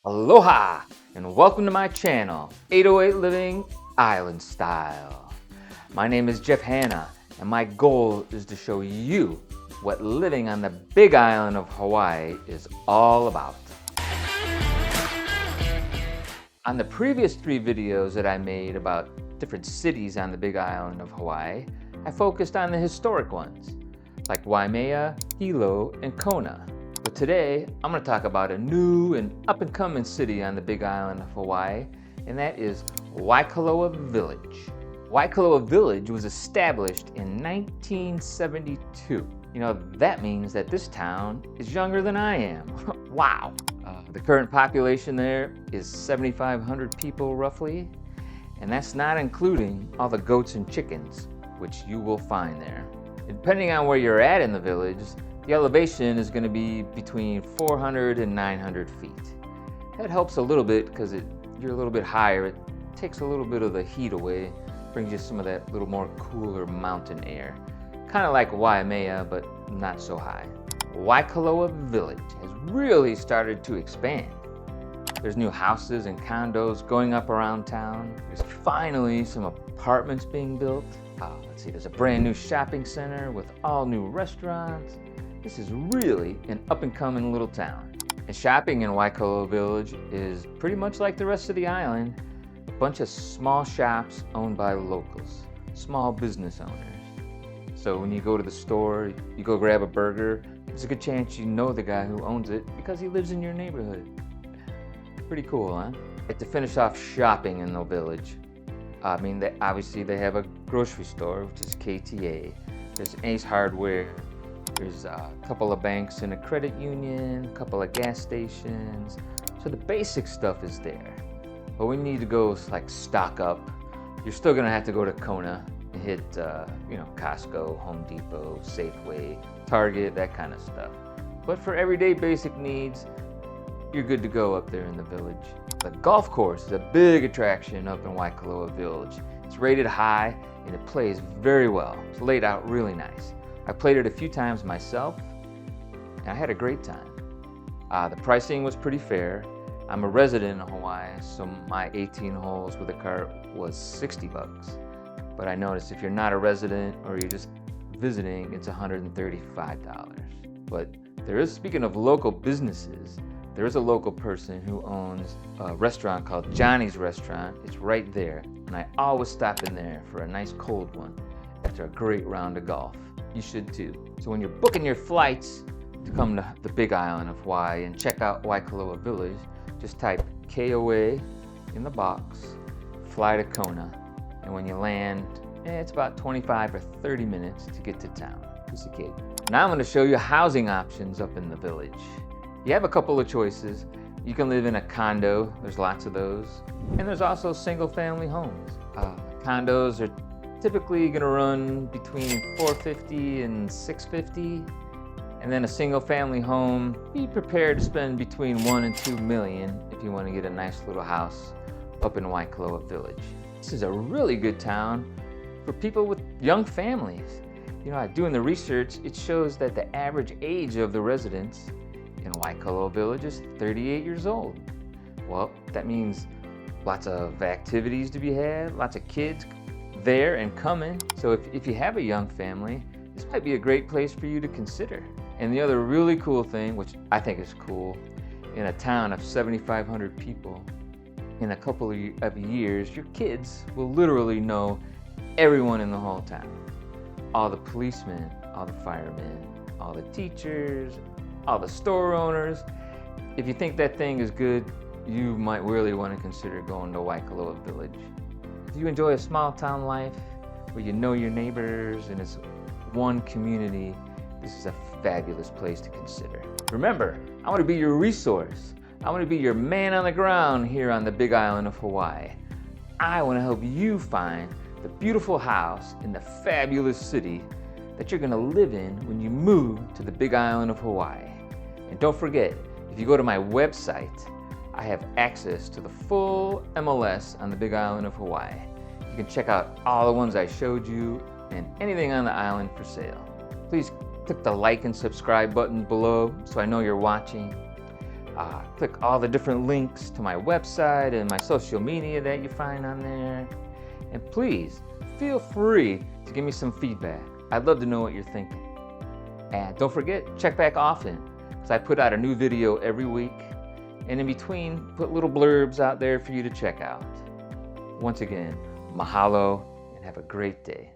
Aloha and welcome to my channel, 808 Living Island Style. My name is Jeff Hanna and my goal is to show you what living on the big island of Hawaii is all about. On the previous 3 videos that I made about different cities on the big island of Hawaii, I focused on the historic ones like Waimea, Hilo, and Kona. But today, I'm going to talk about a new and up-and-coming city on the big island of Hawaii, and that is Waikoloa Village. Waikoloa Village was established in 1972. You know, that means that this town is younger than I am. Wow! The current population there is 7,500 people roughly, and that's not including all the goats and chickens, which you will find there. Depending on where you're at in the village, the elevation is going to be between 400 and 900 feet. That helps a little bit because you're a little bit higher. It takes a little bit of the heat away, brings you some of that little more cooler mountain air. Kind of like Waimea, but not so high. Waikoloa Village has really started to expand. There's new houses and condos going up around town. There's finally some apartments being built. Let's see, there's a brand new shopping center with all new restaurants. This is really an up-and-coming little town. And shopping in Waikoloa Village is pretty much like the rest of the island. A bunch of small shops owned by locals, small business owners. So when you go to the store, you go grab a burger, there's a good chance you know the guy who owns it because he lives in your neighborhood. Pretty cool, huh? And to finish off shopping in the village, obviously they have a grocery store, which is KTA. There's Ace Hardware. There's a couple of banks and a credit union, a couple of gas stations. So the basic stuff is there. But we need to go like stock up. You're still gonna have to go to Kona and hit Costco, Home Depot, Safeway, Target, that kind of stuff. But for everyday basic needs, you're good to go up there in the village. The golf course is a big attraction up in Waikoloa Village. It's rated high and it plays very well. It's laid out really nice. I played it a few times myself, and I had a great time. The pricing was pretty fair. I'm a resident in Hawaii, so my 18 holes with a cart was $60. But I noticed if you're not a resident or you're just visiting, it's $135. But speaking of local businesses, there is a local person who owns a restaurant called Johnny's Restaurant. It's right there, and I always stop in there for a nice cold one after a great round of golf. You should too. So when you're booking your flights to come to the big island of Hawaii and check out Waikoloa Village, just type KOA in the box, fly to Kona, and when you land, it's about 25 or 30 minutes to get to town. Piece of cake. Now I'm going to show you housing options up in the village. You have a couple of choices. You can live in a condo, there's lots of those, and there's also single family homes. Condos are typically going to run between $450 and $650, and then a single family home, be prepared to spend between $1 and $2 million if you want to get a nice little house up in Waikoloa Village. This is a really good town for people with young families. Doing the research, it shows that the average age of the residents in Waikoloa Village is 38 years old. Well, that means lots of activities to be had, lots of kids there and coming. So if you have a young family, this might be a great place for you to consider. And the other really cool thing, which I think is cool, in a town of 7,500 people, in a couple of years, your kids will literally know everyone in the whole town. All the policemen, all the firemen, all the teachers, all the store owners. If you think that thing is good, you might really want to consider going to Waikoloa Village. If you enjoy a small town life where you know your neighbors and it's one community, this is a fabulous place to consider. Remember, I want to be your resource. I want to be your man on the ground here on the big island of Hawaii. I want to help you find the beautiful house in the fabulous city that you're going to live in when you move to the big island of Hawaii. And don't forget, if you go to my website, I have access to the full MLS on the big island of Hawaii. You can check out all the ones I showed you and anything on the island for sale. Please click the like and subscribe button below so I know you're watching. Click all the different links to my website and my social media that you find on there. And please, feel free to give me some feedback. I'd love to know what you're thinking. And don't forget, check back often, because I put out a new video every week. And in between, put little blurbs out there for you to check out. Once again, mahalo and have a great day.